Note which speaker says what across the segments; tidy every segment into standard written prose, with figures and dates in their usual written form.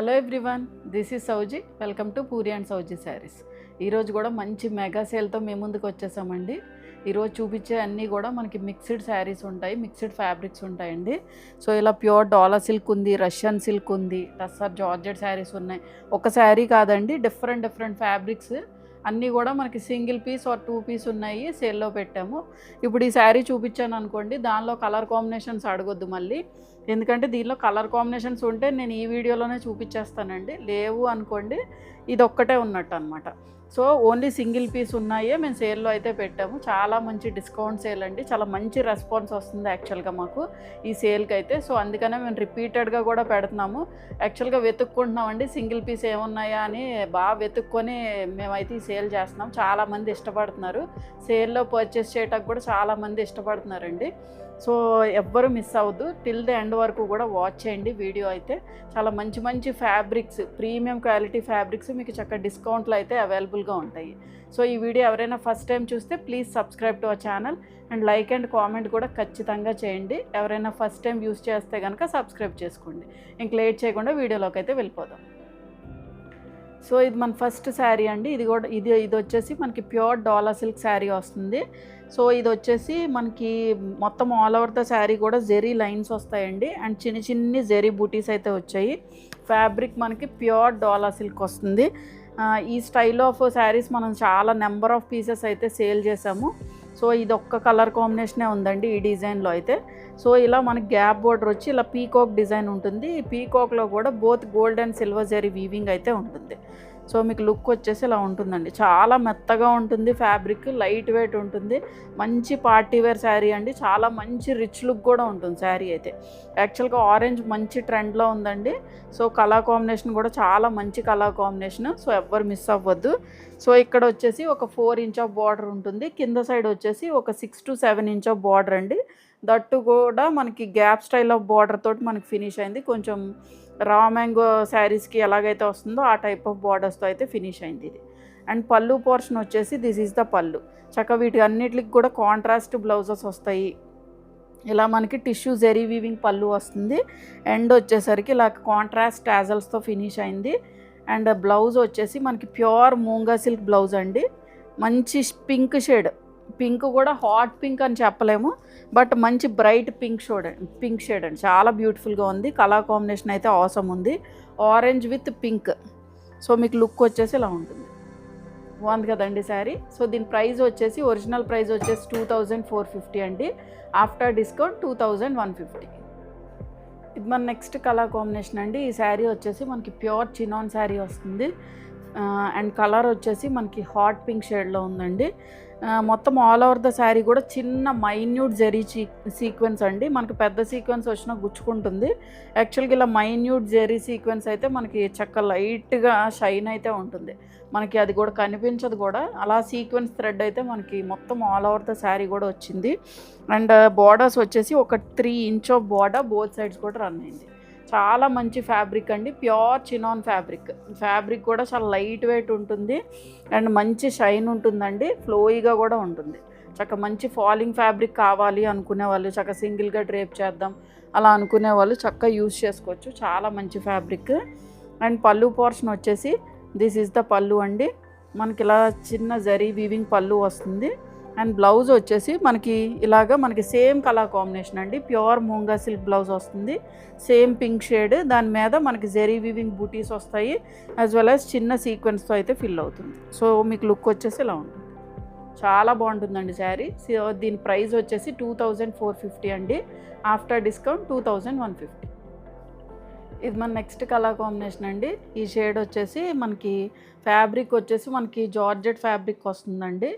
Speaker 1: Hello everyone, this is Souji. Welcome to Puri and Souji saris. ఈరోజు కూడా మంచి మెగా సేల్తో మేము ముందుకు వచ్చేసామండి. ఈరోజు చూపించే అన్నీ కూడా మనకి మిక్స్డ్ శారీస్ ఉంటాయి, మిక్స్డ్ ఫ్యాబ్రిక్స్ ఉంటాయండి. సో ఇలా ప్యూర్ డాలా సిల్క్ ఉంది, రష్యన్ సిల్క్ ఉంది, టస్సర్ జార్జెట్ శారీస్ ఉన్నాయి. ఒక శారీ కాదండి, డిఫరెంట్ ఫ్యాబ్రిక్స్ అన్నీ కూడా మనకి సింగిల్ పీస్ ఆర్ 2 పీస్ ఉన్నాయి, సేల్లో పెట్టాము. ఇప్పుడు ఈ శారీ చూపించాను అనుకోండి, దానిలో కలర్ కాంబినేషన్స్ అడగొద్దు మళ్ళీ, ఎందుకంటే దీనిలో కలర్ కాంబినేషన్స్ ఉంటే నేను ఈ వీడియోలోనే చూపించేస్తానండి. లేవు అనుకోండి, ఇది ఒక్కటే ఉన్నట్టు అనమాట. సో ఓన్లీ సింగిల్ పీస్ ఉన్నాయే మేము సేల్లో అయితే పెట్టాము. చాలా మంచి డిస్కౌంట్ సేల్ అండి, చాలా మంచి రెస్పాన్స్ వస్తుంది యాక్చువల్గా మాకు ఈ సేల్కి అయితే. సో అందుకనే మేము రిపీటెడ్గా కూడా పెడుతున్నాము. యాక్చువల్గా వెతుక్కుంటున్నామండి సింగిల్ పీస్ ఏమున్నాయా అని, బాగా వెతుక్కొని మేమైతే ఈ సేల్ చేస్తున్నాం. చాలామంది ఇష్టపడుతున్నారు, సేల్లో పర్చేస్ చేయడానికి కూడా చాలామంది ఇష్టపడుతున్నారండి. సో ఎవ్వరు మిస్ అవ్వద్దు, టిల్ ద ఎండ్ వరకు కూడా వాచ్ చేయండి వీడియో అయితే. చాలా మంచి ఫ్యాబ్రిక్స్, ప్రీమియం క్వాలిటీ ఫ్యాబ్రిక్స్ మీకు చక్కగా డిస్కౌంట్లు అయితే అవైలబుల్గా ఉంటాయి. సో ఈ వీడియో ఎవరైనా ఫస్ట్ టైం చూస్తే please subscribe to our channel and like and comment కూడా ఖచ్చితంగా చేయండి. ఎవరైనా ఫస్ట్ టైం యూస్ చేస్తే కనుక సబ్స్క్రైబ్ చేసుకోండి. ఇంక లేట్ చేయకుండా వీడియోలోకి అయితే వెళ్ళిపోదాం. సో ఇది మన ఫస్ట్ శారీ అండి. ఇది వచ్చేసి మనకి ప్యూర్ డాలా సిల్క్ శారీ వస్తుంది. సో ఇది వచ్చేసి మనకి మొత్తం ఆల్ ఓవర్ ద శారీ కూడా జెరీ లైన్స్ వస్తాయండి, అండ్ చిన్ని జెరీ బూటీస్ అయితే వచ్చాయి. ఫ్యాబ్రిక్ మనకి ప్యూర్ డాలా సిల్క్ వస్తుంది. ఈ స్టైల్ ఆఫ్ శారీస్ మనం చాలా నెంబర్ ఆఫ్ పీసెస్ అయితే సేల్ చేసాము. సో ఇది ఒక్క కలర్ కాంబినేషనే ఉందండి ఈ డిజైన్లో అయితే. సో ఇలా మనకి గ్యాప్ బోర్డర్ వచ్చి ఇలా పీకాక్ డిజైన్ ఉంటుంది. ఈ పీకాక్లో కూడా both gold and silver zari weaving అయితే ఉంటుంది. సో మీకు లుక్ వచ్చేసి ఇలా ఉంటుందండి, చాలా మెత్తగా ఉంటుంది ఫ్యాబ్రిక్, లైట్ వెయిట్ ఉంటుంది, మంచి పార్టీ వేర్ శారీ అండి. చాలా మంచి రిచ్ లుక్ కూడా ఉంటుంది శారీ అయితే. యాక్చువల్గా ఆరెంజ్ మంచి ట్రెండ్లో ఉందండి. సో కలర్ కాంబినేషన్ కూడా చాలా మంచి కలర్ కాంబినేషన్, సో ఎవ్వరు మిస్ అవ్వద్దు. సో ఇక్కడ వచ్చేసి ఒక 4 ఇంచ్ ఆఫ్ బార్డర్ ఉంటుంది, కింద సైడ్ వచ్చేసి ఒక 6 to 7 ఇంచ్ ఆఫ్ బార్డర్ అండి. దట్టు కూడా మనకి గ్యాప్ స్టైల్ ఆఫ్ బార్డర్ తోటి మనకి ఫినిష్ అయింది. కొంచెం రా మ్యాంగో శారీస్కి ఎలాగైతే వస్తుందో ఆ టైప్ ఆఫ్ బార్డర్స్తో అయితే ఫినిష్ అయింది ఇది. అండ్ పళ్ళు పోర్షన్ వచ్చేసి దిస్ ఈజ్ ద పళ్ళు. చక్కగా వీటి అన్నిటికి కూడా కాంట్రాస్ట్ బ్లౌజెస్ వస్తాయి. ఇలా మనకి టిష్యూ జెరీ వీవింగ్ పళ్ళు వస్తుంది. ఎండ్ వచ్చేసరికి ఇలా కాంట్రాస్ట్ టాజల్స్తో ఫినిష్ అయింది. అండ్ బ్లౌజ్ వచ్చేసి మనకి ప్యూర్ మూంగా సిల్క్ బ్లౌజ్ అండి. మంచి పింక్ షేడ్, పింక్ కూడా హాట్ పింక్ అని చెప్పలేము, బట్ మంచి బ్రైట్ పింక్ షేడ్ అండి. చాలా బ్యూటిఫుల్గా ఉంది, కలర్ కాంబినేషన్ అయితే ఆసమ్ ఉంది, ఆరెంజ్ విత్ పింక్. సో మీకు లుక్ వచ్చేసి ఇలా ఉంటుంది, బాగుంది కదండి శారీ. సో దీని ప్రైస్ వచ్చేసి ఒరిజినల్ ప్రైస్ వచ్చేసి 2450 అండి, ఆఫ్టర్ డిస్కౌంట్ 2150. ఇది మన నెక్స్ట్ కలర్ కాంబినేషన్ అండి. ఈ శారీ వచ్చేసి మనకి ప్యూర్ చినాన్ శారీ వస్తుంది. అండ్ కలర్ వచ్చేసి మనకి హాట్ పింక్ షేడ్లో ఉందండి. మొత్తం ఆల్ ఓవర్ ద శారీ కూడా చిన్న మైన్యూట్ జెరీ సీక్వెన్స్ అండి. మనకి పెద్ద సీక్వెన్స్ వచ్చినా గుచ్చుకుంటుంది. యాక్చువల్గా ఇలా మైన్యూట్ జెరీ సీక్వెన్స్ అయితే మనకి చక్క లైట్గా షైన్ అయితే ఉంటుంది, మనకి అది కూడా కనిపించదు కూడా. అలా సీక్వెన్స్ థ్రెడ్ అయితే మనకి మొత్తం ఆల్ ఓవర్ ద శారీ కూడా వచ్చింది. అండ్ బార్డర్స్ వచ్చేసి ఒక 3 inch of border both sides కూడా రన్ అయింది. చాలా మంచి ఫ్యాబ్రిక్ అండి, ప్యూర్ చినాన్ ఫ్యాబ్రిక్ కూడా చాలా లైట్ వెయిట్ ఉంటుంది అండ్ మంచి షైన్ ఉంటుందండి, ఫ్లోయిగా కూడా ఉంటుంది. చక్క మంచి ఫాలింగ్ ఫ్యాబ్రిక్ కావాలి అనుకునే వాళ్ళు, చక్క సింగిల్గా డ్రేప్ చేద్దాం అలా అనుకునే వాళ్ళు చక్కగా యూస్ చేసుకోవచ్చు. చాలా మంచి ఫ్యాబ్రిక్. అండ్ పళ్ళు పోర్షన్ వచ్చేసి దిస్ ఈజ్ ద పళ్ళు అండి. మనకి ఇలా చిన్న జరీ వీవింగ్ పళ్ళు వస్తుంది. అండ్ బ్లౌజ్ వచ్చేసి మనకి ఇలాగా మనకి సేమ్ కలర్ కాంబినేషన్ అండి, ప్యూర్ మూంగా సిల్క్ బ్లౌజ్ వస్తుంది, సేమ్ పింక్ షేడ్. దాని మీద మనకి జెరీ వీవింగ్ బూటీస్ వస్తాయి, యాజ్ వెల్ యాజ్ చిన్న సీక్వెన్స్తో అయితే ఫిల్ అవుతుంది. సో మీకు లుక్ వచ్చేసి ఇలా ఉంటుంది, చాలా బాగుంటుందండి శారీ. సో దీని ప్రైస్ వచ్చేసి 2450 అండి, ఆఫ్టర్ డిస్కౌంట్ 2150. ఇది మన నెక్స్ట్ కలర్ కాంబినేషన్ అండి. ఈ షేడ్ వచ్చేసి మనకి ఫ్యాబ్రిక్ వచ్చేసి మనకి జార్జెట్ ఫ్యాబ్రిక్ వస్తుందండి.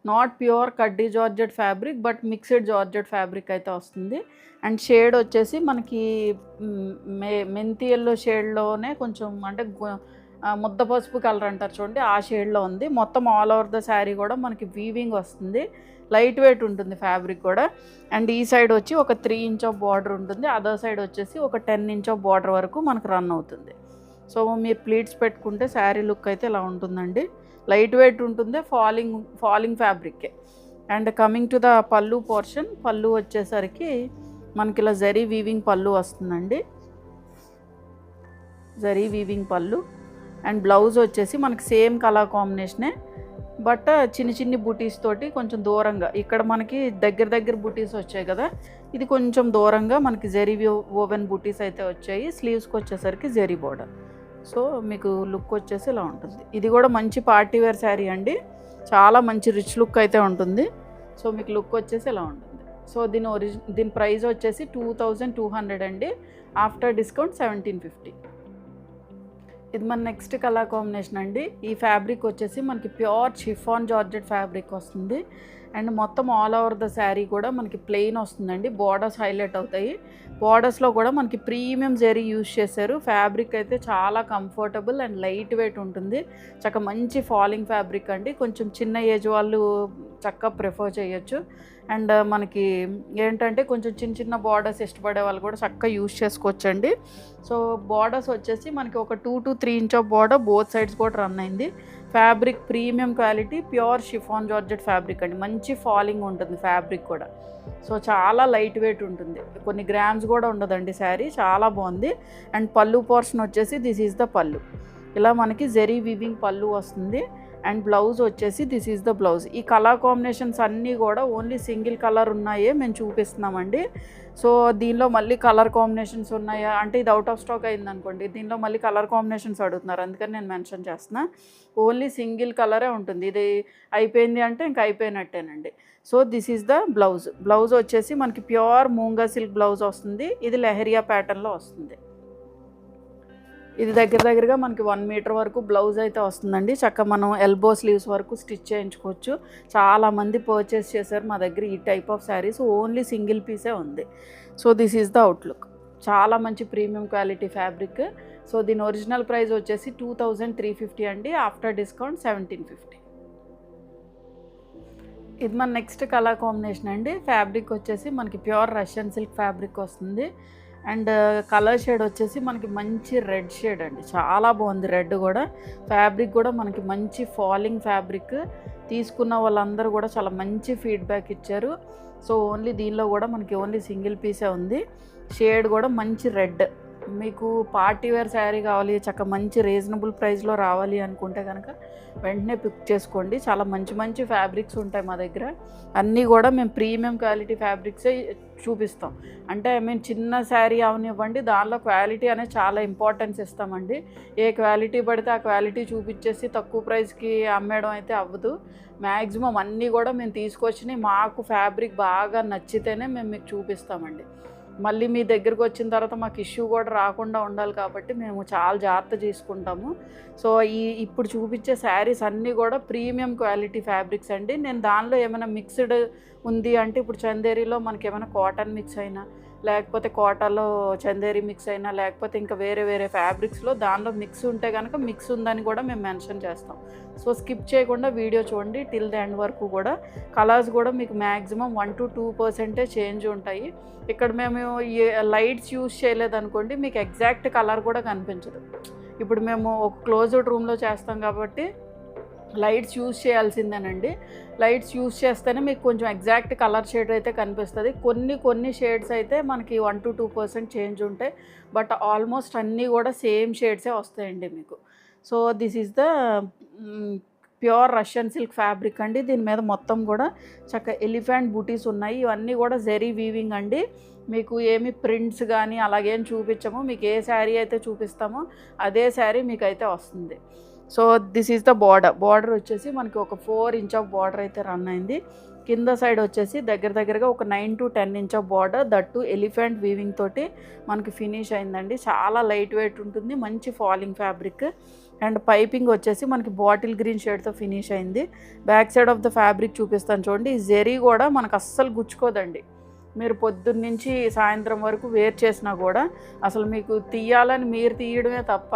Speaker 1: నాట్ ప్యూర్ కడ్డీ georgette fabric, but mixed georgette fabric అయితే వస్తుంది. అండ్ షేడ్ వచ్చేసి మనకి మెంతి ఎల్లో షేడ్లోనే కొంచెం అంటే ముద్ద పసుపు కలర్ అంటారు చూడండి, ఆ షేడ్లో ఉంది. మొత్తం ఆల్ ఓవర్ ద శారీ కూడా మనకి వీవింగ్ వస్తుంది, లైట్ వెయిట్ ఉంటుంది ఫ్యాబ్రిక్ కూడా. అండ్ ఈ సైడ్ వచ్చి ఒక 3 ఇంచ్ ఆఫ్ బార్డర్ ఉంటుంది, అదర్ సైడ్ వచ్చేసి ఒక 10 ఇంచ్ ఆఫ్ బార్డర్ వరకు మనకు రన్ అవుతుంది. సో మీరు ప్లీట్స్ పెట్టుకుంటే శారీ లుక్ అయితే ఇలా ఉంటుందండి, లైట్ వెయిట్ ఉంటుంది, ఫాలింగ్ ఫ్యాబ్రికే. And coming to the pallu portion, pallu వచ్చేసరికి మనకి ఇలా జరీ వీవింగ్ పళ్ళు వస్తుందండి. Zari weaving pallu. And blouse వచ్చేసి మనకి సేమ్ కలర్ కాంబినేషనే, బట్ చిన్ని చిన్ని బుటీస్ తోటి కొంచెం దూరంగా, ఇక్కడ మనకి దగ్గర దగ్గర బుటీస్ వచ్చాయి కదా, ఇది కొంచెం దూరంగా మనకి జరీ ఓవెన్ బుటీస్ అయితే వచ్చాయి. స్లీవ్స్కి వచ్చేసరికి జరీ బోర్డర్. సో మీకు లుక్ వచ్చేసి ఇలా ఉంటుంది. ఇది కూడా మంచి పార్టీ వేర్ శారీ అండి, చాలా మంచి రిచ్ లుక్ అయితే ఉంటుంది. సో మీకు లుక్ వచ్చేసి ఇలా ఉంటుంది. సో దీని ప్రైస్ వచ్చేసి 2200 అండి. After discount 1750. ఇది మన నెక్స్ట్ కలర్ కాంబినేషన్ అండి. ఈ ఫ్యాబ్రిక్ వచ్చేసి మనకి ప్యూర్ షిఫాన్ జార్జెట్ ఫ్యాబ్రిక్ వస్తుంది. అండ్ మొత్తం ఆల్ ఓవర్ ద శారీ కూడా మనకి ప్లెయిన్ వస్తుందండి. బార్డర్స్ హైలైట్ అవుతాయి. బార్డర్స్లో కూడా మనకి ప్రీమియం జరీ యూజ్ చేశారు. ఫ్యాబ్రిక్ అయితే చాలా కంఫర్టబుల్ అండ్ లైట్ వెయిట్ ఉంటుంది. చక్కగా మంచి ఫాలింగ్ ఫ్యాబ్రిక్ అండి. కొంచెం చిన్న ఏజ్ వాళ్ళు చక్కగా ప్రిఫర్ చేయొచ్చు. అండ్ మనకి ఏంటంటే కొంచెం చిన్న చిన్న బార్డర్స్ ఇష్టపడే వాళ్ళు కూడా చక్కగా యూజ్ చేసుకోవచ్చండి. సో బార్డర్స్ వచ్చేసి మనకి ఒక 2 to 3 inch of border both sides కూడా రన్ అయింది. Fabric premium quality pure chiffon georgette fabric అండి. మంచి ఫాలింగ్ ఉంటుంది ఫ్యాబ్రిక్ కూడా. సో చాలా లైట్ వెయిట్ ఉంటుంది. కొన్ని గ్రామ్స్ కూడా ఉండదండి శారీ, చాలా బాగుంది. అండ్ పళ్ళు పోర్షన్ వచ్చేసి దిస్ ఈజ్ ద పళ్ళు. ఇలా మనకి జరీ వీవింగ్ పళ్ళు వస్తుంది. అండ్ బ్లౌజ్ వచ్చేసి దిస్ ఈజ్ ద బ్లౌజ్. ఈ కలర్ కాంబినేషన్స్ అన్నీ కూడా ఓన్లీ సింగిల్ కలర్ ఉన్నాయే మేము చూపిస్తున్నామండి. సో దీనిలో మళ్ళీ కలర్ కాంబినేషన్స్ ఉన్నాయా అంటే ఇది అవుట్ ఆఫ్ స్టాక్ అయింది అనుకోండి, దీనిలో మళ్ళీ కలర్ కాంబినేషన్స్ అడుగుతున్నారు, అందుకని నేను మెన్షన్ చేస్తున్నా. ఓన్లీ సింగిల్ కలరే ఉంటుంది. ఇది అయిపోయింది అంటే ఇంక అయిపోయినట్టేనండి. So this is the blouse. Blouse వచ్చేసి మనకి ప్యూర్ మూంగా సిల్క్ బ్లౌజ్ వస్తుంది. ఇది లెహరియా ప్యాటర్న్లో వస్తుంది. ఇది దగ్గరగా మనకి 1 మీటర్ వరకు బ్లౌజ్ అయితే వస్తుందండి. చక్కగా మనం ఎల్బో స్లీవ్స్ వరకు స్టిచ్ చేయించుకోవచ్చు. చాలామంది పర్చేస్ చేశారు మా దగ్గర ఈ type of saris. Only single పీసే ఉంది. So this is the outlook. చాలా మంచి ప్రీమియం క్వాలిటీ ఫ్యాబ్రిక్. సో దీని ఒరిజినల్ ప్రైస్ వచ్చేసి 2350 అండి. After discount 1750. ఇది మన నెక్స్ట్ కలర్ కాంబినేషన్ అండి. ఫ్యాబ్రిక్ వచ్చేసి మనకి ప్యూర్ రష్యన్ సిల్క్ ఫ్యాబ్రిక్ వస్తుంది. అండ్ కలర్ షేడ్ వచ్చేసి మనకి మంచి రెడ్ షేడ్ అండి, చాలా బాగుంది. రెడ్ కూడా ఫ్యాబ్రిక్ కూడా మనకి మంచి ఫాలింగ్ ఫ్యాబ్రిక్. తీసుకున్న వాళ్ళందరూ కూడా చాలా మంచి ఫీడ్బ్యాక్ ఇచ్చారు. సో ఓన్లీ దీనిలో కూడా మనకి ఓన్లీ సింగిల్ పీసే ఉంది. షేడ్ కూడా మంచి రెడ్. మీకు పార్టీ వేర్ శారీ కావాలి, చక్కగా మంచి రీజనబుల్ ప్రైస్లో రావాలి అనుకుంటే కనుక వెంటనే పిక్ చేసుకోండి. చాలా మంచి ఫ్యాబ్రిక్స్ ఉంటాయి మా దగ్గర. అన్నీ కూడా మేము ప్రీమియం క్వాలిటీ ఫ్యాబ్రిక్సే చూపిస్తాం. అంటే మేము చిన్న శారీ అవనివ్వండి, దానిలో క్వాలిటీ అనేది చాలా ఇంపార్టెన్స్ ఇస్తామండి. ఏ క్వాలిటీ పడితే ఆ క్వాలిటీ చూపించేసి తక్కువ ప్రైస్కి అమ్మేయడం అయితే అవ్వదు. మ్యాక్సిమం అన్నీ కూడా మేము తీసుకొచ్చినాయి మాకు ఫ్యాబ్రిక్ బాగా నచ్చితేనే మేము మీకు చూపిస్తామండి. మళ్ళీ మీ దగ్గరకు వచ్చిన తర్వాత మాకు ఇష్యూ కూడా రాకుండా ఉండాలి కాబట్టి మేము చాలా జాగ్రత్త తీసుకుంటాము. సో ఇప్పుడు చూపించే శారీస్ అన్నీ కూడా ప్రీమియం క్వాలిటీ ఫ్యాబ్రిక్స్ అండి. నేను దానిలో ఏమైనా మిక్స్డ్ ఉంది అంటే ఇప్పుడు చందేరిలో మనకి ఏమైనా కాటన్ మిక్స్ అయినా, లేకపోతే కోటాలో చందేరి మిక్స్ అయినా, లేకపోతే ఇంకా వేరే ఫ్యాబ్రిక్స్లో దానిలో మిక్స్ ఉంటే కనుక మిక్స్ ఉందని కూడా మేము మెన్షన్ చేస్తాం. సో స్కిప్ చేయకుండా వీడియో చూడండి టిల్ ద ఎండ్ వరకు కూడా. కలర్స్ కూడా మీకు మ్యాక్సిమం 1 to 2% చేంజ్ ఉంటాయి. ఇక్కడ మేము లైట్స్ యూజ్ చేయలేదనుకోండి మీకు ఎగ్జాక్ట్ కలర్ కూడా కనిపించదు. ఇప్పుడు మేము ఒక క్లోజ్డ్ రూమ్లో చేస్తాం కాబట్టి లైట్స్ యూజ్ చేయాల్సిందేనండి. లైట్స్ యూజ్ చేస్తేనే మీకు కొంచెం ఎగ్జాక్ట్ కలర్ షేడ్ అయితే కనిపిస్తుంది. కొన్ని షేడ్స్ అయితే మనకి 1 to 2% చేంజ్ ఉంటాయి. బట్ ఆల్మోస్ట్ అన్నీ కూడా సేమ్ షేడ్సే వస్తాయండి మీకు. So this is the pure Russian silk fabric అండి. దీని మీద మొత్తం కూడా చక్కగా ఎలిఫెంట్ బూటీస్ ఉన్నాయి. ఇవన్నీ కూడా జరీ వీవింగ్ అండి. మీకు ఏమి ప్రింట్స్ కానీ అలాగేం చూపించము. మీకు ఏ శారీ అయితే చూపిస్తామో అదే శారీ మీకు అయితే వస్తుంది. So this is the border వచ్చేసి మనకి ఒక 4 ఇంచ్ ఆఫ్ బార్డర్ అయితే రన్ అయింది. కింద సైడ్ వచ్చేసి దగ్గరగా ఒక 9 to 10 inch of border, that elephant weaving తోటి మనకి ఫినిష్ అయిందండి. చాలా లైట్ వెయిట్ ఉంటుంది, మంచి ఫాలింగ్ ఫ్యాబ్రిక్. అండ్ పైపింగ్ వచ్చేసి మనకి బాటిల్ గ్రీన్ షేడ్తో ఫినిష్ అయింది. Back side of the fabric చూపిస్తాను చూడండి. ఈ జరీ కూడా మనకు అస్సలు గుచ్చుకోదండి. మీరు పొద్దున్న నుంచి సాయంత్రం వరకు వేర్ చేసినా కూడా అసలు మీకు తీయాలని మీరు తీయడమే తప్ప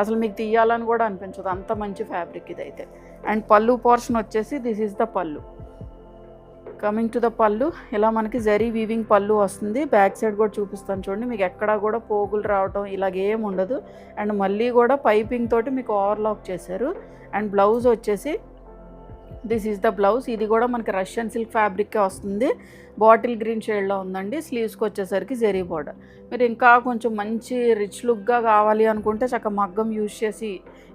Speaker 1: అసలు మీకు తీయాలని కూడా అనిపించదు, అంత మంచి ఫ్యాబ్రిక్ ఇదైతే. అండ్ పళ్ళు పోర్షన్ వచ్చేసి దిస్ ఈజ్ ద పళ్ళు. కమింగ్ టు ద పళ్ళు, ఇలా మనకి జరీ వీవింగ్ పళ్ళు వస్తుంది. బ్యాక్ సైడ్ కూడా చూపిస్తాను చూడండి. మీకు ఎక్కడా కూడా పోగులు రావటం ఇలాగేం ఉండదు. అండ్ మళ్ళీ కూడా పైపింగ్ తోటి మీకు ఓవర్లాక్ చేశారు. అండ్ బ్లౌజ్ వచ్చేసి దిస్ ఈజ్ ద బ్లౌజ్. ఇది కూడా మనకి రష్యన్ సిల్క్ ఫ్యాబ్రిక్కే వస్తుంది. బాటిల్ గ్రీన్ షేడ్లో ఉందండి. స్లీవ్స్కి వచ్చేసరికి జెరీ బార్డర్. మీరు ఇంకా కొంచెం మంచి రిచ్ లుక్గా కావాలి అనుకుంటే చక్కగా మగ్గం యూజ్ చేసి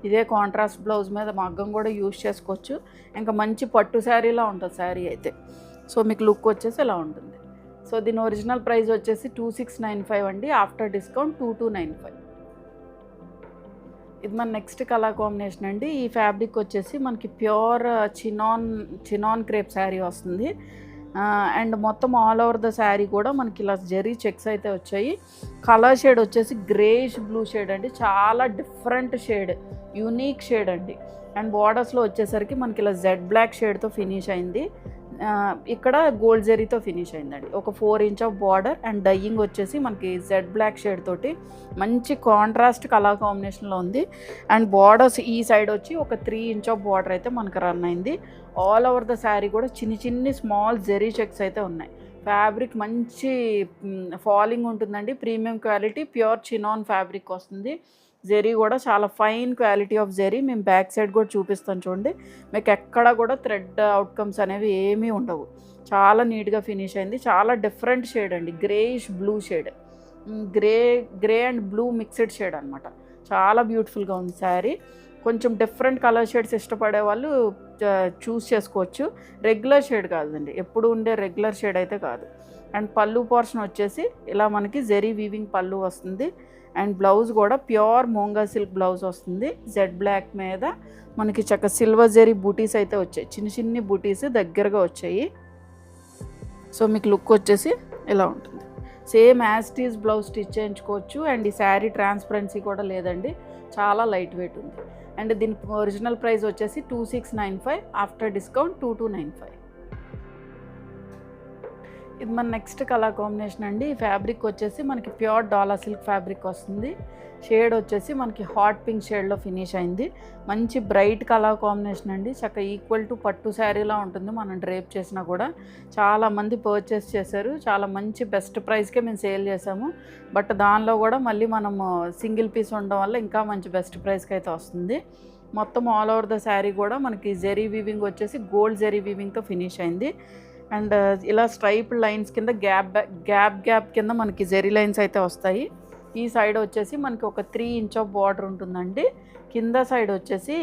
Speaker 1: ఇదే కాంట్రాస్ట్ బ్లౌజ్ మీద మగ్గం కూడా యూజ్ చేసుకోవచ్చు. ఇంకా మంచి పట్టు శారీలా ఉంటుంది శారీ అయితే. సో మీకు లుక్ వచ్చేసి ఇలా ఉంటుంది. సో దీని ఒరిజినల్ ప్రైస్ వచ్చేసి 2695 అండి. After discount 2295. ఇది మన నెక్స్ట్ కలర్ కాంబినేషన్ అండి. ఈ ఫ్యాబ్రిక్ వచ్చేసి మనకి ప్యూర్ చినాన్ క్రేప్ శారీ వస్తుంది. అండ్ మొత్తం ఆల్ ఓవర్ ద శారీ కూడా మనకి ఇలా జెరీ చెక్స్ అయితే వచ్చాయి. కలర్ షేడ్ వచ్చేసి గ్రేష్ బ్లూ షేడ్ అండి. చాలా డిఫరెంట్ షేడ్, యూనిక్ షేడ్ అండి. అండ్ బార్డర్స్లో వచ్చేసరికి మనకి ఇలా జెడ్ బ్లాక్ షేడ్తో ఫినిష్ అయింది. ఇక్కడ గోల్డ్ జెరీతో ఫినిష్ అయిందండి. ఒక 4 inch of border and dying వచ్చేసి మనకి జెడ్ బ్లాక్ షేడ్ తోటి మంచి కాంట్రాస్ట్ కలర్ కాంబినేషన్లో ఉంది. అండ్ బార్డర్స్ ఈ సైడ్ వచ్చి ఒక 3 ఇంచ్ ఆఫ్ బార్డర్ అయితే మనకు రన్ అయింది. ఆల్ ఓవర్ ద శారీ కూడా చిన్ని స్మాల్ జెరీ చెక్స్ అయితే ఉన్నాయి. ఫ్యాబ్రిక్ మంచి ఫాలింగ్ ఉంటుందండి. Premium quality pure chinon fabric వస్తుంది. జెరీ కూడా చాలా ఫైన్ క్వాలిటీ ఆఫ్ జెరీ. మేము బ్యాక్ సైడ్ కూడా చూపిస్తాం చూడండి. మీకు ఎక్కడ కూడా థ్రెడ్ అవుట్కమ్స్ అనేవి ఏమీ ఉండవు. చాలా నీట్గా ఫినిష్ అయింది. చాలా డిఫరెంట్ షేడ్ అండి. Greyish blue shade, grey and blue mixed shade అనమాట. చాలా బ్యూటిఫుల్గా ఉంది శారీ. కొంచెం డిఫరెంట్ కలర్ షేడ్స్ ఇష్టపడే వాళ్ళు చూస్ చేసుకోవచ్చు. రెగ్యులర్ షేడ్ కాదండి, ఎప్పుడు ఉండే రెగ్యులర్ షేడ్ అయితే కాదు. అండ్ పళ్ళు పోర్షన్ వచ్చేసి ఇలా మనకి జెరీ వీవింగ్ పళ్ళు వస్తుంది. అండ్ బ్లౌజ్ కూడా ప్యూర్ మోంగా సిల్క్ బ్లౌజ్ వస్తుంది. జెడ్ బ్లాక్ మీద మనకి చక్క సిల్వర్ జెరీ బూటీస్ అయితే వచ్చాయి. చిన్ని బూటీస్ దగ్గరగా వచ్చాయి. సో మీకు లుక్ వచ్చేసి ఇలా ఉంటుంది. Same as it is blouse stitch చేయించుకోవచ్చు. అండ్ ఈ శారీ ట్రాన్స్పరెన్సీ కూడా లేదండి, చాలా లైట్ వెయిట్ ఉంది. అండ్ దీని ఒరిజినల్ ప్రైస్ వచ్చేసి 2695. After discount 2295. ఇది మన నెక్స్ట్ కలర్ కాంబినేషన్ అండి. ఈ ఫ్యాబ్రిక్ వచ్చేసి మనకి ప్యూర్ డాలా సిల్క్ ఫ్యాబ్రిక్ వస్తుంది. షేడ్ వచ్చేసి మనకి హాట్ పింక్ షేడ్లో ఫినిష్ అయింది. మంచి బ్రైట్ కలర్ కాంబినేషన్ అండి. చక్కగా ఈక్వల్ టు పట్టు శారీలా ఉంటుంది. మనం డ్రేప్ చేసినా కూడా చాలామంది పర్చేస్ చేశారు. చాలా మంచి బెస్ట్ ప్రైస్కే మేము సేల్ చేసాము. బట్ దానిలో కూడా మళ్ళీ మనము సింగిల్ పీస్ ఉండడం వల్ల ఇంకా మంచి బెస్ట్ ప్రైస్కి అయితే వస్తుంది. మొత్తం ఆల్ ఓవర్ ద శారీ కూడా మనకి జెరీ వీవింగ్ వచ్చేసి గోల్డ్ జెరీ వీవింగ్తో ఫినిష్ అయింది. అండ్ ఇలా స్ట్రైప్ లైన్స్ కింద గ్యాప్ కింద మనకి జెరీ లైన్స్ అయితే వస్తాయి. ఈ సైడ్ వచ్చేసి మనకి ఒక 3 ఇంచ్ ఆఫ్ బార్డర్ ఉంటుందండి. కింద సైడ్ వచ్చేసి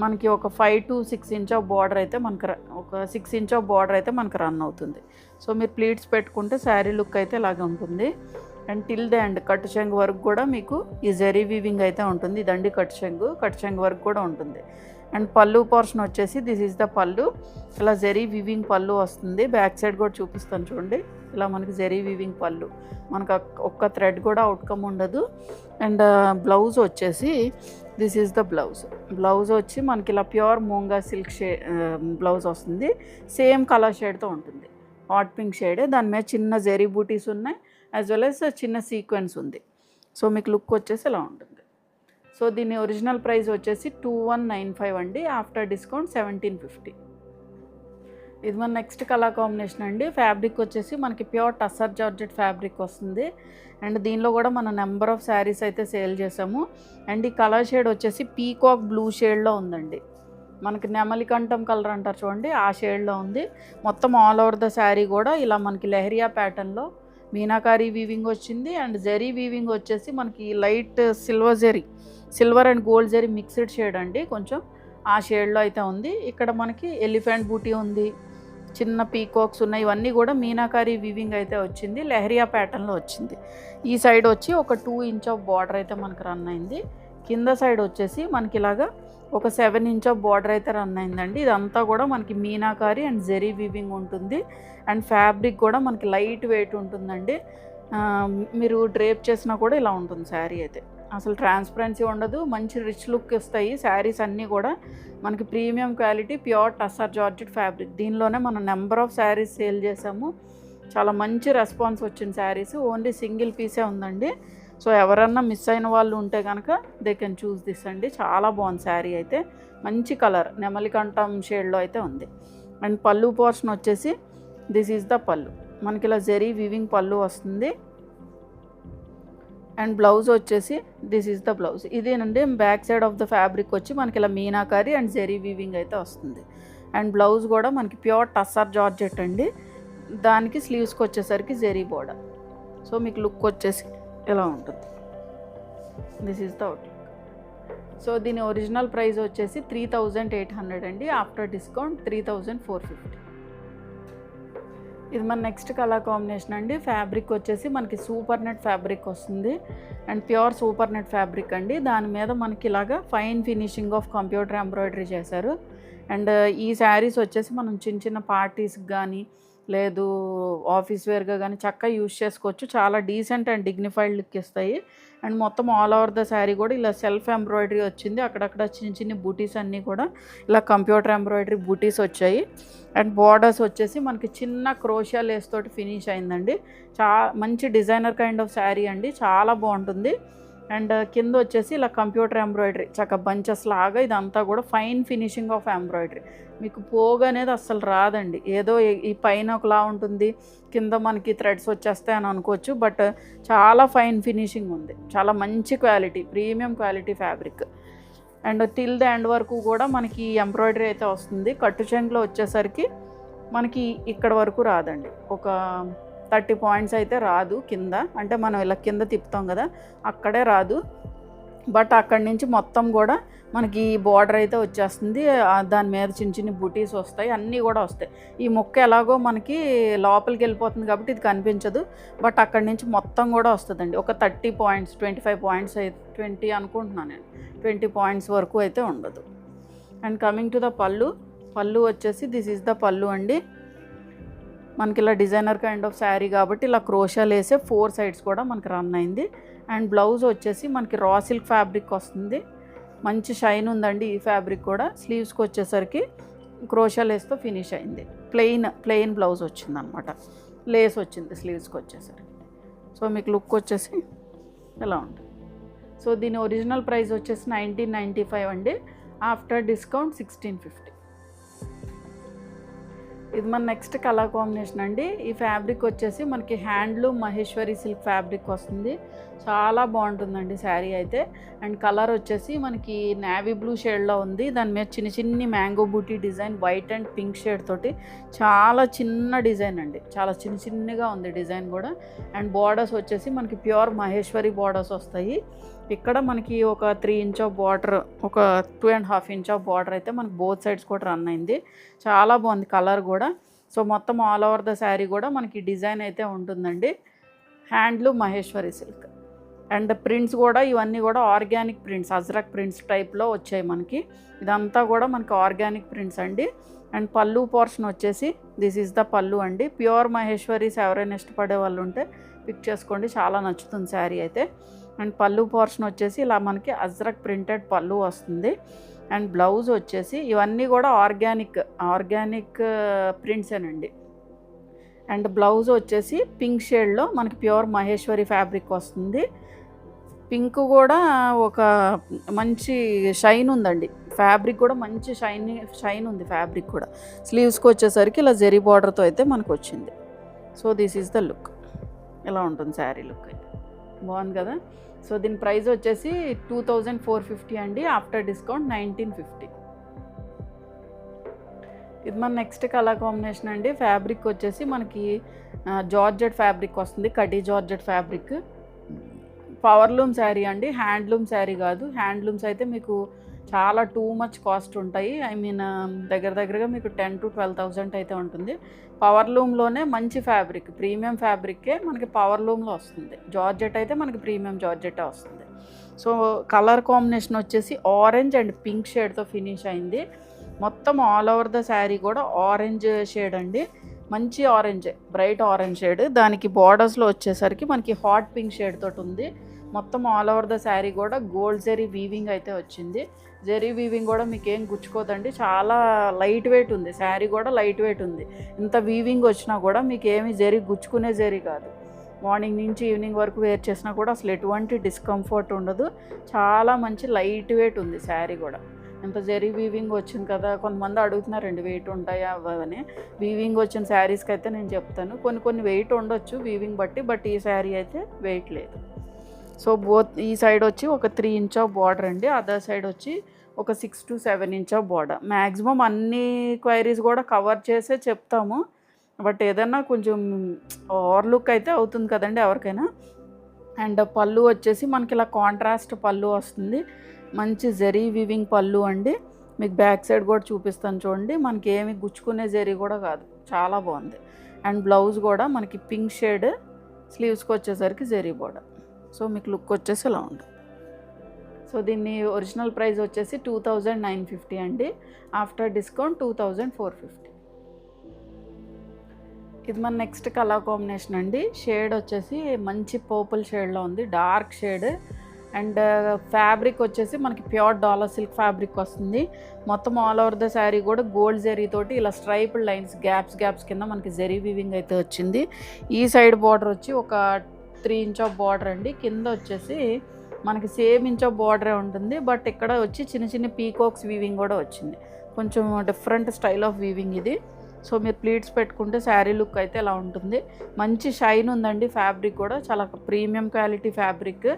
Speaker 1: మనకి ఒక 5 to 6 ఇంచ్ ఆఫ్ బార్డర్ అయితే ఒక 6 ఇంచ్ ఆఫ్ బార్డర్ అయితే మనకు రన్ అవుతుంది. సో మీరు ప్లీట్స్ పెట్టుకుంటే శారీ లుక్ అయితే ఇలాగే ఉంటుంది. And till the end cut చెంగు వరకు కూడా మీకు ఈ జెరీ వీవింగ్ అయితే ఉంటుంది. ఇదండి కట్ చెంగు వరకు కూడా ఉంటుంది. అండ్ పళ్ళు పోర్షన్ వచ్చేసి దిస్ ఈజ్ ద పళ్ళు. ఇలా జెరీ వీవింగ్ పళ్ళు వస్తుంది. బ్యాక్ సైడ్ కూడా చూపిస్తాను చూడండి. ఇలా మనకి జెరీ వీవింగ్ పళ్ళు, మనకు ఒక్క థ్రెడ్ కూడా అవుట్కమ్ ఉండదు. అండ్ బ్లౌజ్ వచ్చేసి దిస్ ఈజ్ ద బ్లౌజ్ వచ్చి మనకి ఇలా ప్యూర్ మోంగా సిల్క్ బ్లౌజ్ వస్తుంది. సేమ్ కలర్ షేడ్తో ఉంటుంది. హాట్ పింక్ షేడే, దాని మీద చిన్న జెరీ బూటీస్ ఉన్నాయి, యాజ్ వెల్ యాజ్ చిన్న సీక్వెన్స్ ఉంది. సో మీకు లుక్ వచ్చేసి ఇలా ఉంటుంది. సో దీని ఒరిజినల్ ప్రైస్ వచ్చేసి 2195 అండి. After discount 1750. ఇది మన నెక్స్ట్ కలర్ కాంబినేషన్ అండి. ఫ్యాబ్రిక్ వచ్చేసి మనకి ప్యూర్ టస్సర్ జార్జెట్ ఫ్యాబ్రిక్ వస్తుంది. అండ్ దీనిలో కూడా మనం నెంబర్ ఆఫ్ శారీస్ అయితే సేల్ చేసాము. అండ్ ఈ కలర్ షేడ్ వచ్చేసి పీకాక్ బ్లూ షేడ్లో ఉందండి. మనకి నెమలికంఠం కలర్ అంటారు చూడండి, ఆ షేడ్లో ఉంది. మొత్తం ఆల్ ఓవర్ ద శారీ కూడా ఇలా మనకి లెహరియా ప్యాటర్న్లో మీనాకారీ వీవింగ్ వచ్చింది. అండ్ జెరీ వీవింగ్ వచ్చేసి మనకి light silver and gold zari mixed shade అండి. కొంచెం ఆ షేడ్లో అయితే ఉంది. ఇక్కడ మనకి ఎలిఫెంట్ బూటీ ఉంది, చిన్న పీకాక్స్ ఉన్నాయి. ఇవన్నీ కూడా మీనాకారీ వీవింగ్ అయితే వచ్చింది. లెహరియా ప్యాటర్న్లో వచ్చింది. ఈ సైడ్ వచ్చి ఒక 2 ఇంచ్ ఆఫ్ బార్డర్ అయితే మనకు రన్ అయింది. కింద సైడ్ వచ్చేసి మనకి ఇలాగా ఒక 7 ఇంచ్ ఆఫ్ బార్డర్ అయితే రన్ అయిందండి. ఇదంతా కూడా మనకి మీనాకారీ అండ్ జెరీ వీవింగ్ ఉంటుంది. అండ్ ఫ్యాబ్రిక్ కూడా మనకి లైట్ వెయిట్ ఉంటుందండి. మీరు డ్రేప్ చేసినా కూడా ఇలా ఉంటుంది శారీ అయితే. అసలు ట్రాన్స్పరెన్సీ ఉండదు, మంచి రిచ్ లుక్ ఇస్తాయి శారీస్ అన్నీ కూడా. మనకి premium quality pure tussar georgette fabric. దీనిలోనే మనం నెంబర్ ఆఫ్ శారీస్ సేల్ చేసాము. చాలా మంచి రెస్పాన్స్ వచ్చిన శారీస్. ఓన్లీ సింగిల్ పీసే ఉందండి. సో ఎవరన్నా మిస్ అయిన వాళ్ళు ఉంటే కనుక దే కెన్ చూస్ దిస్ అండి. చాలా బాగుంది శారీ అయితే. మంచి కలర్ నెమలికంఠం షేడ్లో అయితే ఉంది. అండ్ పళ్ళు పోర్షన్ వచ్చేసి దిస్ ఈజ్ ద పళ్ళు. మనకి ఇలా జెరీ వీవింగ్ పళ్ళు వస్తుంది. అండ్ బ్లౌజ్ వచ్చేసి దిస్ ఈజ్ ద బ్లౌజ్. ఇదేనండి back side of the fabric వచ్చి మనకి ఇలా మీనాకారీ అండ్ జెరీ వీవింగ్ అయితే వస్తుంది. అండ్ బ్లౌజ్ కూడా మనకి ప్యూర్ టస్సర్ జార్జెట్ అండి. దానికి స్లీవ్స్కి వచ్చేసరికి జెరీ బోర్డర్. సో మీకు లుక్ వచ్చేసి ఇలా ఉంటుంది. This is the outlook. So దీని ఒరిజినల్ ప్రైస్ వచ్చేసి 3800 అండి. After discount 3450. ఇది మన నెక్స్ట్ కలర్ కాంబినేషన్ అండి. ఫ్యాబ్రిక్ వచ్చేసి మనకి సూపర్ నెట్ ఫ్యాబ్రిక్ వస్తుంది and pure super net fabric అండి. దాని మీద మనకి ఇలాగా fine finishing of computer embroidery చేశారు. అండ్ ఈ శారీస్ వచ్చేసి మనం చిన్న చిన్న పార్టీస్కి కానీ లేదు ఆఫీస్ వేర్గా కానీ చక్కగా యూజ్ చేసుకోవచ్చు. చాలా డీసెంట్ అండ్ డిగ్నిఫైడ్ లుక్ ఇస్తాయి. అండ్ మొత్తం ఆల్ ఓవర్ ద శారీ కూడా ఇలా సెల్ఫ్ ఎంబ్రాయిడరీ వచ్చింది. అక్కడక్కడ చిన్న చిన్న బూటీస్ అన్నీ కూడా ఇలా కంప్యూటర్ ఎంబ్రాయిడరీ బూటీస్ వచ్చాయి. అండ్ బార్డర్స్ వచ్చేసి మనకి చిన్న క్రోషియా లేస్ తోటి ఫినిష్ అయిందండి. మంచి డిజైనర్ కైండ్ ఆఫ్ శారీ అండి, చాలా బాగుంటుంది. అండ్ కింద వచ్చేసి ఇలా కంప్యూటర్ ఎంబ్రాయిడరీ చక్క బంచెస్ లాగా ఇదంతా కూడా ఫైన్ ఫినిషింగ్ ఆఫ్ ఎంబ్రాయిడరీ. మీకు పోగు అనేది అస్సలు రాదండి. ఏదో ఈ పైన ఒకలా ఉంటుంది, కింద మనకి థ్రెడ్స్ వచ్చేస్తాయి అని అనుకోవచ్చు. బట్ చాలా ఫైన్ ఫినిషింగ్ ఉంది, చాలా మంచి quality, premium quality fabric. And till the end వరకు కూడా మనకి ఎంబ్రాయిడరీ అయితే వస్తుంది. కట్టు చెంగులో వచ్చేసరికి మనకి ఇక్కడ వరకు రాదండి. ఒక 30 పాయింట్స్ అయితే రాదు కింద, అంటే మనం ఇలా కింద తిప్పుతాం కదా అక్కడే రాదు. బట్ అక్కడి నుంచి మొత్తం కూడా మనకి బార్డర్ అయితే వచ్చేస్తుంది. దాని మీద చిన్న చిన్న బూటీస్ వస్తాయి, అన్నీ కూడా వస్తాయి. ఈ ముక్క ఎలాగో మనకి లోపలికి వెళ్ళిపోతుంది కాబట్టి ఇది కనిపించదు. బట్ అక్కడి నుంచి మొత్తం కూడా వస్తుందండి. ఒక 30 పాయింట్స్ 25 పాయింట్స్ అయితే 20 అనుకుంటున్నాను నేను, 20 పాయింట్స్ వరకు అయితే ఉండదు. అండ్ కమింగ్ టు ద పళ్ళు వచ్చేసి దిస్ ఈజ్ ద పళ్ళు అండి. మనకి ఇలా డిజైనర్ కైండ్ ఆఫ్ శారీ కాబట్టి ఇలా క్రోషాలు వేసే 4 సైడ్స్ కూడా మనకి రన్ అయింది. అండ్ బ్లౌజ్ వచ్చేసి మనకి రా సిల్క్ ఫ్యాబ్రిక్ వస్తుంది. మంచి షైన్ ఉందండి ఈ ఫ్యాబ్రిక్ కూడా. స్లీవ్స్కి వచ్చేసరికి క్రోషా లేస్తో ఫినిష్ అయింది. ప్లెయిన్ బ్లౌజ్ వచ్చింది అనమాట, లేస్ వచ్చింది స్లీవ్స్కి వచ్చేసరికి. సో మీకు లుక్ వచ్చేసి ఎలా ఉంటుంది. సో దీని ఒరిజినల్ ప్రైస్ వచ్చేసి 1995 అండి. After discount 1650. ఇది మన నెక్స్ట్ కలర్ కాంబినేషన్ అండి. ఈ ఫ్యాబ్రిక్ వచ్చేసి మనకి హ్యాండ్లూమ్ మహేశ్వరి సిల్క్ ఫ్యాబ్రిక్ వస్తుంది. చాలా బాగుంటుందండి శారీ అయితే. అండ్ కలర్ వచ్చేసి మనకి నేవీ బ్లూ షేడ్లో ఉంది. దాని మీద చిన్న చిన్ని mango booti design white and pink shade తోటి చాలా చిన్న డిజైన్ అండి, చాలా చిన్నగా ఉంది డిజైన్ కూడా. అండ్ బార్డర్స్ వచ్చేసి మనకి ప్యూర్ మహేశ్వరి బార్డర్స్ వస్తాయి. ఇక్కడ మనకి ఒక 3 ఇంచ్ ఆఫ్ బార్డర్, ఒక 2.5 ఇంచ్ ఆఫ్ బార్డర్ అయితే మనకి బోత్ సైడ్స్ కూడా రన్ అయింది. చాలా బాగుంది కలర్ కూడా. సో మొత్తం ఆల్ ఓవర్ ద శారీ కూడా మనకి డిజైన్ అయితే ఉంటుందండి. Handloom Maheshwari silk. And prints కూడా ఇవన్నీ కూడా ఆర్గానిక్ ప్రింట్స్, అజ్రక్ ప్రింట్స్ టైప్లో వచ్చాయి మనకి. ఇదంతా కూడా మనకి ఆర్గానిక్ ప్రింట్స్ అండి. అండ్ పళ్ళు పోర్షన్ వచ్చేసి దిస్ ఈజ్ ద పళ్ళు అండి. ప్యూర్ మహేశ్వరీస్ ఎవరైనా ఇష్టపడే వాళ్ళు ఉంటే పిక్ చేసుకోండి, చాలా నచ్చుతుంది శారీ అయితే. అండ్ పళ్ళు పోర్షన్ వచ్చేసి ఇలా మనకి అజ్రక్ ప్రింటెడ్ పళ్ళు వస్తుంది. అండ్ బ్లౌజ్ వచ్చేసి ఇవన్నీ కూడా ఆర్గానిక్ ప్రింట్సేనండి. అండ్ బ్లౌజ్ వచ్చేసి పింక్ షేడ్లో మనకి ప్యూర్ మహేశ్వరి ఫ్యాబ్రిక్ వస్తుంది. పింక్ కూడా ఒక మంచి షైన్ ఉందండి ఫ్యాబ్రిక్ కూడా, మంచి షైన్ ఉంది ఫ్యాబ్రిక్ కూడా. స్లీవ్స్కి వచ్చేసరికి ఇలా జెరీ బార్డర్తో అయితే మనకు వచ్చింది. So this is the look, ఇలా ఉంటుంది శారీ లుక్ అయితే. బాగుంది కదా. సో దీని ప్రైస్ వచ్చేసి 2450 అండి. After discount 1950. ఇది మన నెక్స్ట్ కలర్ కాంబినేషన్ అండి. ఫ్యాబ్రిక్ వచ్చేసి మనకి జార్జెట్ ఫ్యాబ్రిక్ వస్తుంది, కడ్డీ జార్జెట్ ఫ్యాబ్రిక్. పవర్లూమ్ శారీ అండి, హ్యాండ్లూమ్ శారీ కాదు. హ్యాండ్లూమ్స్ అయితే మీకు చాలా టూ మచ్ కాస్ట్ ఉంటాయి. ఐ మీన్ దగ్గరగా మీకు 10,000 to 12,000 అయితే ఉంటుంది. పవర్లూమ్లోనే మంచి ఫ్యాబ్రిక్, ప్రీమియం ఫ్యాబ్రిక్కే మనకి పవర్లూమ్లో వస్తుంది. జార్జెట్ అయితే మనకి ప్రీమియం జార్జెటే వస్తుంది. సో కలర్ కాంబినేషన్ వచ్చేసి ఆరెంజ్ అండ్ పింక్ షేడ్తో ఫినిష్ అయింది. మొత్తం ఆల్ ఓవర్ ద శారీ కూడా ఆరెంజ్ షేడ్ అండి, మంచి ఆరెంజ్, బ్రైట్ ఆరెంజ్ షేడ్. దానికి బార్డర్స్లో వచ్చేసరికి మనకి హాట్ పింక్ షేడ్ తోటి ఉంది. మొత్తం ఆల్ ఓవర్ ద శారీ కూడా గోల్డ్ జెరీ వీవింగ్ అయితే వచ్చింది. జెరీ వీవింగ్ కూడా మీకు ఏం గుచ్చుకోదండి, చాలా లైట్ వెయిట్ ఉంది శారీ కూడా, లైట్ వెయిట్ ఉంది. ఇంత వీవింగ్ వచ్చినా కూడా మీకు ఏమి జెరీ గుచ్చుకునే జెరీ కాదు. మార్నింగ్ నుంచి ఈవినింగ్ వరకు వేర్ చేసినా కూడా అసలు ఎటువంటి డిస్కంఫర్ట్ ఉండదు. చాలా మంచి లైట్ వెయిట్ ఉంది శారీ కూడా. ఇంత జెరీ వీవింగ్ వచ్చింది కదా, కొంతమంది అడుగుతున్నారండి వెయిట్ ఉంటాయా అవని. వీవింగ్ వచ్చిన శారీస్కి అయితే నేను చెప్తాను కొన్ని వెయిట్ ఉండొచ్చు వీవింగ్ బట్టి, బట్ ఈ శారీ అయితే వెయిట్ లేదు. సో ఈ సైడ్ వచ్చి ఒక 3 ఇంచ్ ఆఫ్ బార్డర్ అండి, అదర్ సైడ్ వచ్చి ఒక 6 to 7 inch of border. Maximum అన్ని క్వైరీస్ కూడా కవర్ చేసే చెప్తాము, బట్ ఏదన్నా కొంచెం ఓవర్ లుక్ అయితే అవుతుంది కదండి ఎవరికైనా. అండ్ పళ్ళు వచ్చేసి మనకి ఇలా కాంట్రాస్ట్ పళ్ళు వస్తుంది, మంచి జరీ వీవింగ్ పళ్ళు అండి. మీకు బ్యాక్ సైడ్ కూడా చూపిస్తాను చూడండి, మనకి ఏమి గుచ్చుకునే జరీ కూడా కాదు, చాలా బాగుంది. అండ్ బ్లౌజ్ కూడా మనకి పింక్ షేడ్, స్లీవ్స్కి వచ్చేసరికి జరీ బోర్డర్. సో మీకు లుక్ వచ్చేసి ఇలా ఉంటుంది. సో దీన్ని ఒరిజినల్ ప్రైస్ వచ్చేసి 2950 అండి, ఆఫ్టర్ డిస్కౌంట్ 2450. ఇది మన నెక్స్ట్ కలర్ కాంబినేషన్ అండి. షేడ్ వచ్చేసి మంచి పర్పుల్ షేడ్లో ఉంది, డార్క్ షేడ్. అండ్ ఫ్యాబ్రిక్ వచ్చేసి మనకి ప్యూర్ డాలర్ సిల్క్ ఫ్యాబ్రిక్ వస్తుంది. మొత్తం ఆల్ ఓవర్ ద శారీ కూడా గోల్డ్ జరీ తోటి ఇలా స్ట్రైప్డ్ లైన్స్ గ్యాప్స్ కింద మనకి జరీ వీవింగ్ అయితే వచ్చింది. ఈ సైడ్ బార్డర్ వచ్చి ఒక 3 ఇంచ్ ఆఫ్ బార్డర్ అండి. కింద వచ్చేసి మనకి సేమ్ ఇంచ్ ఆఫ్ బార్డరే ఉంటుంది, బట్ ఇక్కడ వచ్చి చిన్న చిన్న పీకాక్స్ వీవింగ్ కూడా వచ్చింది, కొంచెం డిఫరెంట్ స్టైల్ ఆఫ్ వీవింగ్ ఇది. సో మీరు ప్లీట్స్ పెట్టుకుంటే శారీ లుక్ అయితే ఇలా ఉంటుంది. మంచి షైన్ ఉందండి, ఫ్యాబ్రిక్ కూడా చాలా ప్రీమియం క్వాలిటీ ఫ్యాబ్రిక్.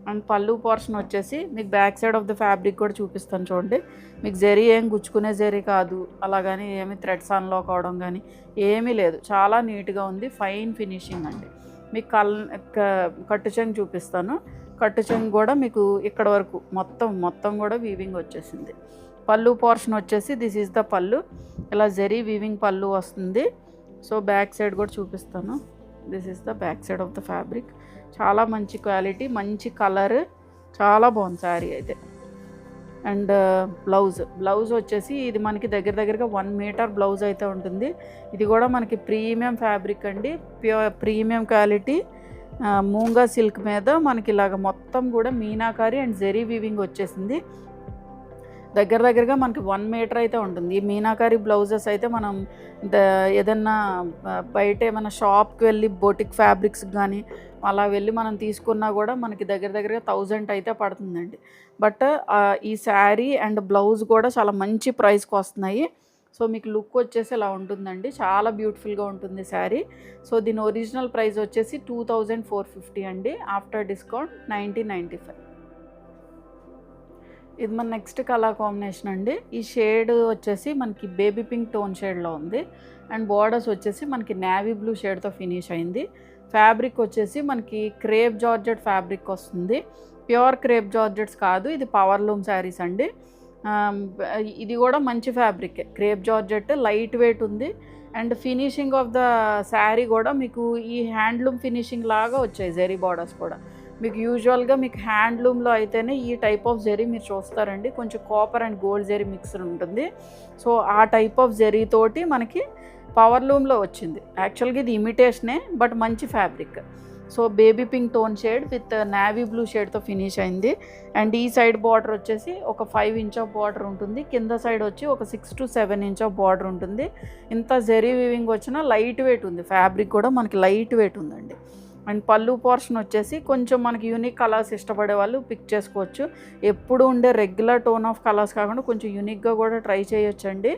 Speaker 1: అండ్ పళ్ళు పోర్షన్ వచ్చేసి మీకు back side of the fabric కూడా చూపిస్తాను చూడండి. మీకు జరీ ఏం గుచ్చుకునే జరీ కాదు, అలాగని ఏమి థ్రెడ్స్ అన్లాక్ అవడం కానీ ఏమీ లేదు, చాలా నీట్గా ఉంది, ఫైన్ ఫినిషింగ్ అండి. మీకు కట్టు చెంగు చూపిస్తాను. కట్టు చెంగు కూడా మీకు ఇక్కడ వరకు మొత్తం కూడా వీవింగ్ వచ్చేసింది. పళ్ళు పోర్షన్ వచ్చేసి దిస్ ఈజ్ ద పళ్ళు, ఇలా జరీ వీవింగ్ పళ్ళు వస్తుంది. సో బ్యాక్ సైడ్ కూడా చూపిస్తాను. This is the back side of the fabric. చాలా మంచి క్వాలిటీ, మంచి కలర్, చాలా బాగుంది శారీ అయితే. అండ్ బ్లౌజ్ వచ్చేసి ఇది మనకి దగ్గరగా 1 మీటర్ బ్లౌజ్ అయితే ఉంటుంది. ఇది కూడా మనకి ప్రీమియం ఫ్యాబ్రిక్ అండి, ప్రీమియం క్వాలిటీ మూంగా సిల్క్ మీద మనకి ఇలాగ మొత్తం కూడా మీనాకారి అండ్ జరీ వీవింగ్ వచ్చేసింది. దగ్గరగా మనకి 1 మీటర్ అయితే ఉంటుంది. ఈ మీనాకారి బ్లౌజెస్ అయితే మనం ఏదన్నా బయట ఏమైనా షాప్కి వెళ్ళి బొటిక్ ఫ్యాబ్రిక్స్ కానీ అలా వెళ్ళి మనం తీసుకున్నా కూడా మనకి దగ్గరగా 1000 అయితే పడుతుందండి. బట్ ఈ శారీ అండ్ బ్లౌజ్ కూడా చాలా మంచి ప్రైస్కి వస్తున్నాయి. సో మీకు లుక్ వచ్చేసి ఇలా ఉంటుందండి, చాలా బ్యూటిఫుల్గా ఉంటుంది శారీ. సో దీని ఒరిజినల్ ప్రైస్ వచ్చేసి 2450 అండి, ఆఫ్టర్ డిస్కౌంట్ 1995. ఇది మన నెక్స్ట్ కలర్ కాంబినేషన్ అండి. ఈ షేడ్ వచ్చేసి మనకి బేబీ పింక్ టోన్ షేడ్లో ఉంది. అండ్ బార్డర్స్ వచ్చేసి మనకి నేవీ బ్లూ షేడ్తో ఫినిష్ అయింది. ఫ్యాబ్రిక్ వచ్చేసి మనకి క్రేప్ జార్జెట్ ఫ్యాబ్రిక్ వస్తుంది, ప్యూర్ క్రేప్ జార్జెట్స్ కాదు, ఇది పవర్ లూమ్ శారీస్ అండి. ఇది కూడా మంచి fabric, crepe georgette, light weight ఉంది. And finishing of the sari కూడా మీకు ఈ హ్యాండ్లూమ్ ఫినిషింగ్ లాగా వచ్చాయి జరీ బార్డర్స్ కూడా. మీకు యూజువల్గా మీకు హ్యాండ్లూమ్లో అయితేనే ఈ టైప్ ఆఫ్ జరీ మీరు చూస్తారండి, కొంచెం copper and gold zari mixed ఉంటుంది. సో ఆ టైప్ ఆఫ్ జరీ తోటి మనకి పవర్ లూమ్లో వచ్చింది. యాక్చువల్గా ఇది ఇమిటేషనే, బట్ మంచి fabric. So baby pink tone shade with navy blue షేడ్తో ఫినిష్ అయింది. అండ్ ఈ సైడ్ బార్డర్ వచ్చేసి ఒక 5 ఇంచ్ ఆఫ్ బార్డర్ ఉంటుంది, కింద సైడ్ వచ్చి ఒక 6 to 7 ఇంచ్ ఆఫ్ బార్డర్ ఉంటుంది. ఇంత జరీ వీవింగ్ వచ్చినా లైట్ వెయిట్ ఉంది, ఫ్యాబ్రిక్ కూడా మనకి లైట్ వెయిట్ ఉందండి. అండ్ పళ్ళు పోర్షన్ వచ్చేసి కొంచెం మనకి యూనిక్ కలర్స్ ఇష్టపడే వాళ్ళు పిక్ చేసుకోవచ్చు. ఎప్పుడు ఉండే రెగ్యులర్ టోన్ ఆఫ్ కలర్స్ కాకుండా కొంచెం యూనిక్గా కూడా ట్రై చేయొచ్చండి.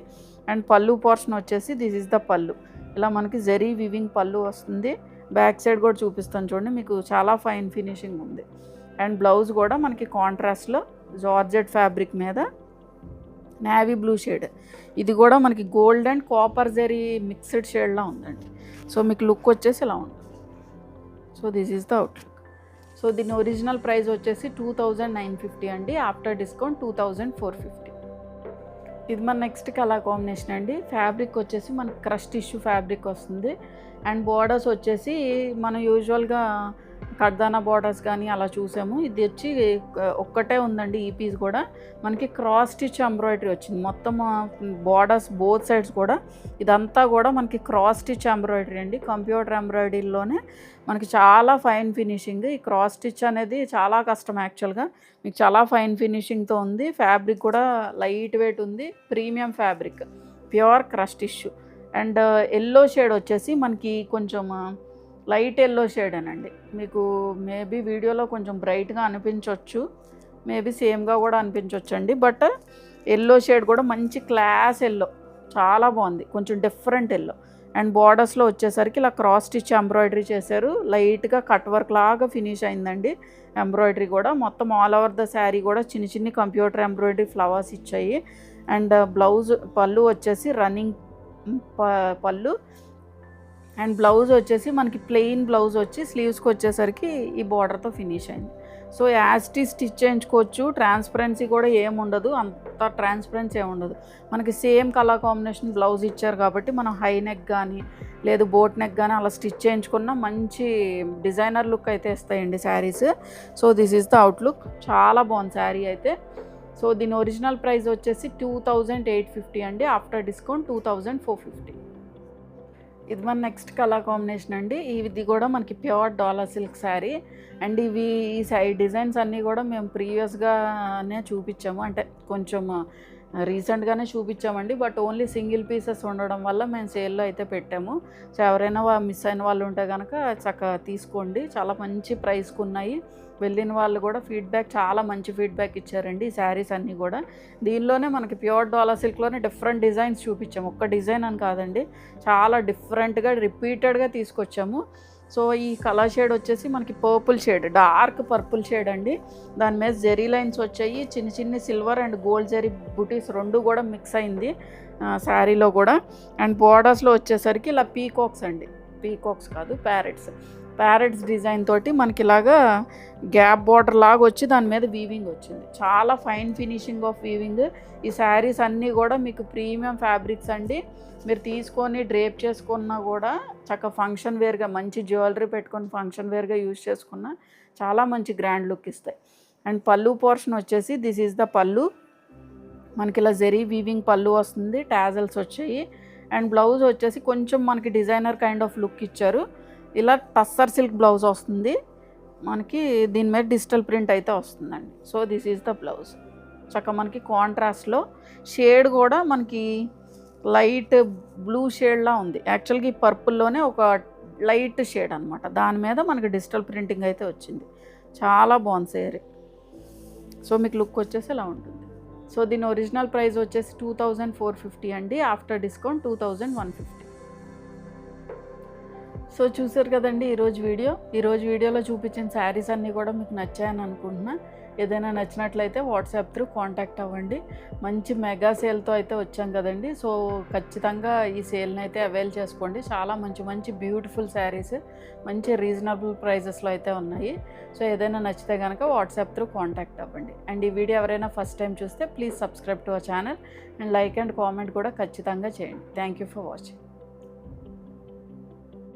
Speaker 1: అండ్ పళ్ళు పోర్షన్ వచ్చేసి దిస్ ఈజ్ ద పళ్ళు, ఇలా మనకి జరీ వీవింగ్ పళ్ళు వస్తుంది. బ్యాక్ సైడ్ కూడా చూపిస్తాను చూడండి, మీకు చాలా ఫైన్ ఫినిషింగ్ ఉంది. అండ్ బ్లౌజ్ కూడా మనకి కాంట్రాస్ట్లో జార్జెట్ ఫ్యాబ్రిక్ మీద నేవీ బ్లూ షేడ్, ఇది కూడా మనకి gold and copper zari mixed షేడ్లా ఉందండి. సో మీకు లుక్ వచ్చేసి ఇలా ఉంటుంది. So this is the outlook. So దీని ఒరిజినల్ ప్రైస్ వచ్చేసి 2950 అండి, ఆఫ్టర్ డిస్కౌంట్ 2450. ఇది మన నెక్స్ట్ కలర్ కాంబినేషన్ అండి. ఫ్యాబ్రిక్ వచ్చేసి మనకి క్రష్ టిష్యూ ఫ్యాబ్రిక్ వస్తుంది. అండ్ బార్డర్స్ వచ్చేసి మనం యూజువల్గా కర్దానా బార్డర్స్ కానీ అలా చూసాము, ఇది వచ్చి ఒక్కటే ఉందండి. ఈ పీస్ కూడా మనకి క్రాస్ స్టిచ్ ఎంబ్రాయిడరీ వచ్చింది, మొత్తం బార్డర్స్ బోత్ సైడ్స్ కూడా ఇదంతా కూడా మనకి క్రాస్ స్టిచ్ ఎంబ్రాయిడరీ అండి. కంప్యూటర్ ఎంబ్రాయిడరీలోనే మనకి చాలా ఫైన్ ఫినిషింగ్. ఈ క్రాస్ స్టిచ్ అనేది చాలా కష్టం యాక్చువల్గా, మీకు చాలా ఫైన్ ఫినిషింగ్తో ఉంది. ఫ్యాబ్రిక్ కూడా లైట్ వెయిట్ ఉంది, premium fabric, pure crush tissue. And yellow shade వచ్చేసి మనకి కొంచెం లైట్ ఎల్లో షేడ్ అనండి. మీకు మేబీ వీడియోలో కొంచెం బ్రైట్గా అనిపించవచ్చు, మేబీ సేమ్గా కూడా అనిపించవచ్చు అండి. బట్ ఎల్లో షేడ్ కూడా మంచి క్లాస్ ఎల్లో, చాలా బాగుంది, కొంచెం డిఫరెంట్ ఎల్లో. అండ్ బార్డర్స్లో వచ్చేసరికి ఇలా క్రాస్ స్టిచ్ ఎంబ్రాయిడరీ చేశారు. లైట్గా కట్ వర్క్ లాగా ఫినిష్ అయిందండి ఎంబ్రాయిడరీ కూడా. మొత్తం ఆల్ ఓవర్ ద శారీ కూడా చిన్న చిన్ని కంప్యూటర్ ఎంబ్రాయిడరీ ఫ్లవర్స్ ఇచ్చాయి. అండ్ బ్లౌజ్ పళ్ళు వచ్చేసి రన్నింగ్ పళ్ళు. అండ్ బ్లౌజ్ వచ్చేసి మనకి ప్లెయిన్ బ్లౌజ్ వచ్చి స్లీవ్స్కి వచ్చేసరికి ఈ బార్డర్తో ఫినిష్ అయింది. సో యాస్టీ స్టిచ్ చేయించుకోవచ్చు. ట్రాన్స్పరెన్సీ కూడా ఏముండదు, అంత ట్రాన్స్పరెన్సీ ఏముండదు. మనకి సేమ్ కలర్ కాంబినేషన్ బ్లౌజ్ ఇచ్చారు కాబట్టి మనం హై నెక్ కానీ లేదు బోట్ నెక్ కానీ అలా స్టిచ్ చేయించుకున్న మంచి డిజైనర్ లుక్ అయితే ఇస్తాయండి saris. So this is the outlook. చాలా బాగుంది శారీ అయితే. సో దీని ఒరిజినల్ ప్రైస్ వచ్చేసి 2850 అండి. After discount 2450. ఇది మన నెక్స్ట్ కలర్ కాంబినేషన్ అండి. ఇది కూడా మనకి pure dollar silk sari. And ఈ సైడ్ డిజైన్స్ అన్నీ కూడా మేము ప్రీవియస్గానే చూపించాము, అంటే కొంచెం రీసెంట్గానే చూపించామండి. బట్ ఓన్లీ సింగిల్ పీసెస్ ఉండడం వల్ల మేము సేల్లో అయితే పెట్టాము. సో ఎవరైనా మిస్ అయిన వాళ్ళు ఉంటే కనుక చక్కగా తీసుకోండి. చాలా మంచి ప్రైస్కి ఉన్నాయి. వెళ్ళిన వాళ్ళు కూడా ఫీడ్బ్యాక్ చాలా మంచి ఫీడ్బ్యాక్ ఇచ్చారండి ఈ శారీస్ అన్నీ కూడా. దీనిలోనే మనకి ప్యూర్ డాలర్ సిల్క్లోనే డిఫరెంట్ డిజైన్స్ చూపించాము. ఒక్క డిజైన్ అని కాదండి, చాలా డిఫరెంట్గా రిపీటెడ్గా తీసుకొచ్చాము. సో ఈ కలర్ షేడ్ వచ్చేసి మనకి purple shade, dark purple shade అండి. దాని మీద జెరీ లైన్స్ వచ్చాయి, చిన్న చిన్న సిల్వర్ అండ్ గోల్డ్ జెరీ బుటీస్ రెండు కూడా మిక్స్ అయింది శారీలో కూడా. అండ్ బోర్డర్స్లో వచ్చేసరికి ఇలా పీకాక్స్ అండి, పీకాక్స్ కాదు ప్యారెట్స్ డిజైన్ తోటి మనకి ఇలాగా గ్యాప్ బార్డర్ లాగా వచ్చి దాని మీద వీవింగ్ వచ్చింది. చాలా ఫైన్ ఫినిషింగ్ ఆఫ్ వీవింగ్. ఈ శారీస్ అన్నీ కూడా మీకు ప్రీమియం ఫ్యాబ్రిక్స్ అండి. మీరు తీసుకొని డ్రేప్ చేసుకున్నా కూడా చక్కగా ఫంక్షన్ వేర్గా మంచి జ్యువెలరీ పెట్టుకొని ఫంక్షన్ వేర్గా యూజ్ చేసుకున్నా చాలా మంచి గ్రాండ్ లుక్ ఇస్తాయి. అండ్ పళ్ళు పోర్షన్ వచ్చేసి దిస్ ఈజ్ ద పళ్ళు. మనకి ఇలా జెరీ వీవింగ్ పళ్ళు వస్తుంది, టాజల్స్ వచ్చాయి. అండ్ బ్లౌజ్ వచ్చేసి కొంచెం మనకి డిజైనర్ కైండ్ ఆఫ్ లుక్ ఇచ్చారు. ఇలా టస్సర్ సిల్క్ బ్లౌజ్ వస్తుంది మనకి. దీని మీద డిజిటల్ ప్రింట్ అయితే వస్తుందండి. So this is the blouse. చక్కగా మనకి కాంట్రాస్ట్లో షేడ్ కూడా మనకి లైట్ బ్లూ షేడ్లా ఉంది. యాక్చువల్గా ఈ పర్పుల్లోనే ఒక లైట్ షేడ్ అనమాట, దాని మీద మనకి డిజిటల్ ప్రింటింగ్ అయితే వచ్చింది. చాలా బాగుంది శారీ. సో మీకు లుక్ వచ్చేసి ఇలా ఉంటుంది. సో దీని ఒరిజినల్ ప్రైస్ వచ్చేసి 2450 అండి. After discount 2150. సో చూసారు కదండి ఈరోజు వీడియోలో చూపించిన శారీస్ అన్నీ కూడా మీకు నచ్చాయని అనుకుంటున్నా. ఏదైనా నచ్చినట్లయితే వాట్సాప్ త్రూ కాంటాక్ట్ అవ్వండి. మంచి మెగా సేల్తో అయితే వచ్చాం కదండి. సో ఖచ్చితంగా ఈ సేల్ని అయితే అవైల్ చేసుకోండి. చాలా మంచి బ్యూటిఫుల్ శారీస్ మంచి రీజనబుల్ ప్రైజెస్లో అయితే ఉన్నాయి. సో ఏదైనా నచ్చితే కనుక వాట్సాప్ త్రూ కాంటాక్ట్ అవ్వండి. అండ్ ఈ వీడియో ఎవరైనా ఫస్ట్ టైం చూస్తే please subscribe to our channel and like and comment కూడా ఖచ్చితంగా చేయండి. Thank you for watching.